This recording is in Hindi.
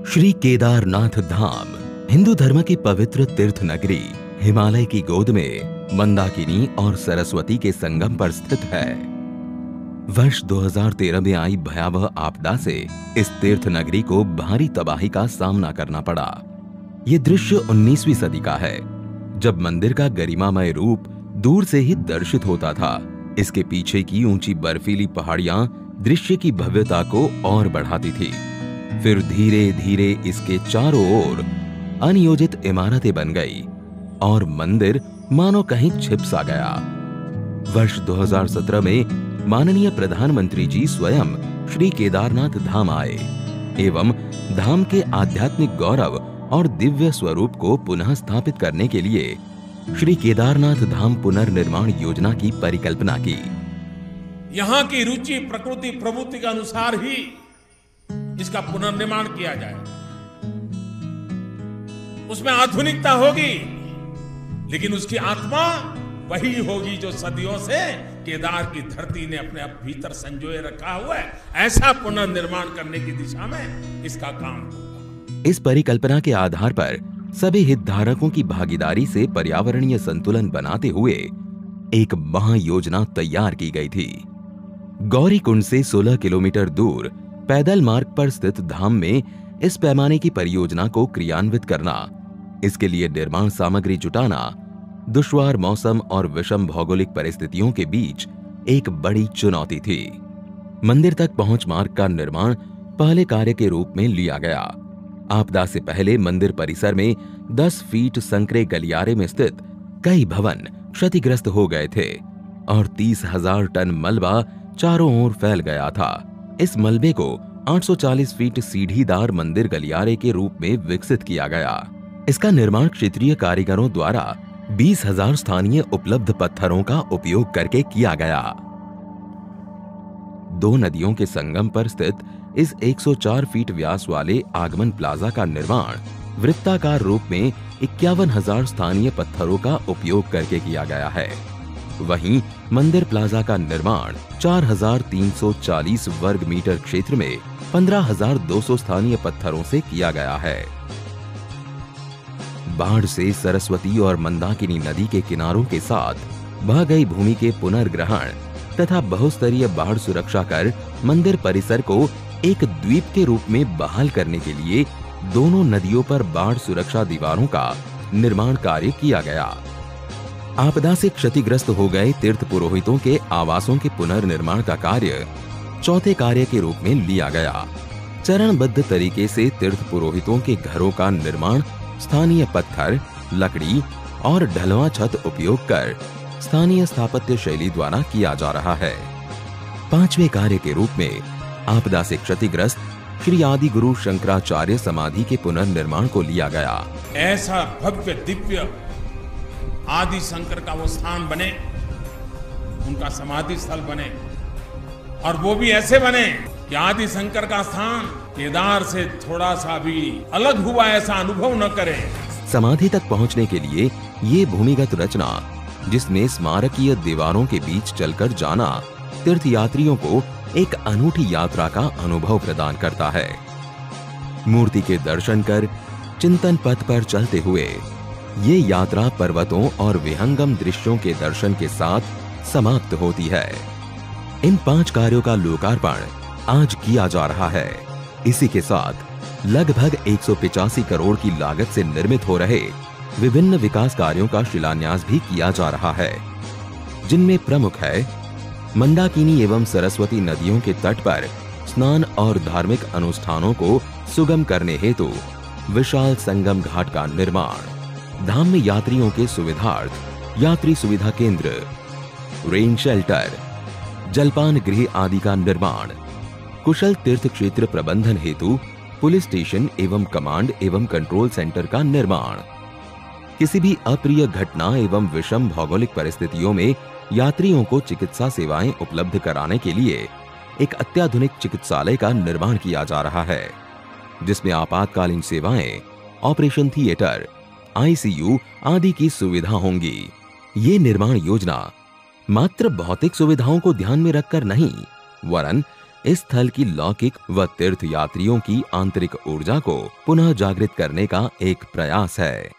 श्री केदारनाथ धाम हिंदू धर्म की पवित्र तीर्थ नगरी हिमालय की गोद में मंदाकिनी और सरस्वती के संगम पर स्थित है। वर्ष 2013 में आई भयावह आपदा से इस तीर्थ नगरी को भारी तबाही का सामना करना पड़ा। ये दृश्य 19वीं सदी का है, जब मंदिर का गरिमामय रूप दूर से ही दर्शित होता था। इसके पीछे की ऊंची बर्फीली पहाड़ियां दृश्य की भव्यता को और बढ़ाती थी। फिर धीरे धीरे इसके चारों ओर अनियोजित इमारतें बन गई और मंदिर मानो कहीं छिप सा गया। वर्ष 2017 में माननीय प्रधानमंत्री जी स्वयं श्री केदारनाथ धाम आए एवं धाम के आध्यात्मिक गौरव और दिव्य स्वरूप को पुनः स्थापित करने के लिए श्री केदारनाथ धाम पुनर्निर्माण योजना की परिकल्पना की। यहाँ की रुचि प्रकृति प्रवृत्ति के अनुसार ही इसका पुनर्निर्माण किया जाए। उसमें आधुनिकता होगी, लेकिन उसकी आत्मा वही होगी जो सदियों से केदार की धरती ने अपने भीतर संजोए रखा हुआ है। ऐसा पुनर्निर्माण करने की दिशा में इसका काम होगा। इस परिकल्पना के आधार पर सभी हितधारकों की भागीदारी से पर्यावरणीय संतुलन बनाते हुए एक महायोजना तैयार की गई थी। गौरीकुंड से 16 किलोमीटर दूर पैदल मार्ग पर स्थित धाम में इस पैमाने की परियोजना को क्रियान्वित करना, इसके लिए निर्माण सामग्री जुटाना, दुश्वार मौसम और विषम भौगोलिक परिस्थितियों के बीच एक बड़ी चुनौती थी। मंदिर तक पहुंच मार्ग का निर्माण पहले कार्य के रूप में लिया गया। आपदा से पहले मंदिर परिसर में 10 फीट संकरे गलियारे में स्थित कई भवन क्षतिग्रस्त हो गए थे और 30,000 टन मलबा चारों ओर फैल गया था। इस मलबे को 840 फीट सीढ़ीदार मंदिर गलियारे के रूप में विकसित किया गया। इसका निर्माण क्षेत्रीय कारीगरों द्वारा 20,000 स्थानीय उपलब्ध पत्थरों का उपयोग करके किया गया। 2 नदियों के संगम पर स्थित इस 104 फीट व्यास वाले आगमन प्लाजा का निर्माण वृत्ताकार रूप में 51,000 स्थानीय पत्थरों का उपयोग करके किया गया है। वहीं मंदिर प्लाजा का निर्माण 4,340 वर्ग मीटर क्षेत्र में 15,200 स्थानीय पत्थरों से किया गया है। बाढ़ से सरस्वती और मंदाकिनी नदी के किनारों के साथ बह गई भूमि के पुनर्ग्रहण तथा बहुस्तरीय बाढ़ सुरक्षा कर मंदिर परिसर को एक द्वीप के रूप में बहाल करने के लिए दोनों नदियों पर बाढ़ सुरक्षा दीवारों का निर्माण कार्य किया गया। आपदा से क्षतिग्रस्त हो गए तीर्थ पुरोहितों के आवासों के पुनर्निर्माण का कार्य चौथे कार्य के रूप में लिया गया। चरणबद्ध तरीके से तीर्थ पुरोहितों के घरों का निर्माण स्थानीय पत्थर, लकड़ी और ढलवां छत उपयोग कर स्थानीय स्थापत्य शैली द्वारा किया जा रहा है। 5वें कार्य के रूप में आपदा से क्षतिग्रस्त श्री आदि गुरु शंकराचार्य समाधि के पुनर्निर्माण को लिया गया। ऐसा भव्य दिव्य आदि शंकर का वो स्थान बने, उनका समाधि स्थल बने, और वो भी ऐसे बने कि आदि शंकर का स्थान केदार से थोड़ा सा भी अलग हुआ ऐसा अनुभव न करे। समाधि तक पहुंचने के लिए ये भूमिगत रचना, जिसमें स्मारकीय दीवारों के बीच चलकर जाना तीर्थयात्रियों को एक अनूठी यात्रा का अनुभव प्रदान करता है। मूर्ति के दर्शन कर चिंतन पथ पर चलते हुए ये यात्रा पर्वतों और विहंगम दृश्यों के दर्शन के साथ समाप्त होती है। इन 5 कार्यों का लोकार्पण आज किया जा रहा है। इसी के साथ लगभग 185 करोड़ की लागत से निर्मित हो रहे विभिन्न विकास कार्यों का शिलान्यास भी किया जा रहा है, जिनमें प्रमुख है मंदाकिनी एवं सरस्वती नदियों के तट पर स्नान और धार्मिक अनुष्ठानों को सुगम करने हेतु विशाल संगम घाट का निर्माण, धाम में यात्रियों के सुविधार्थ यात्री सुविधा केंद्र, रेन शेल्टर, जलपान गृह आदि का निर्माण, कुशल तीर्थ क्षेत्र प्रबंधन हेतु पुलिस स्टेशन एवं कमांड एवं कंट्रोल सेंटर का निर्माण, किसी भी अप्रिय घटना एवं विषम भौगोलिक परिस्थितियों में यात्रियों को चिकित्सा सेवाएं उपलब्ध कराने के लिए एक अत्याधुनिक चिकित्सालय का निर्माण किया जा रहा है, जिसमें आपातकालीन सेवाएं, ऑपरेशन थिएटर, आईसीयू आदि की सुविधा होंगी। ये निर्माण योजना मात्र भौतिक सुविधाओं को ध्यान में रखकर नहीं, वरन इस स्थल की लौकिक व तीर्थ यात्रियों की आंतरिक ऊर्जा को पुनः जागृत करने का एक प्रयास है।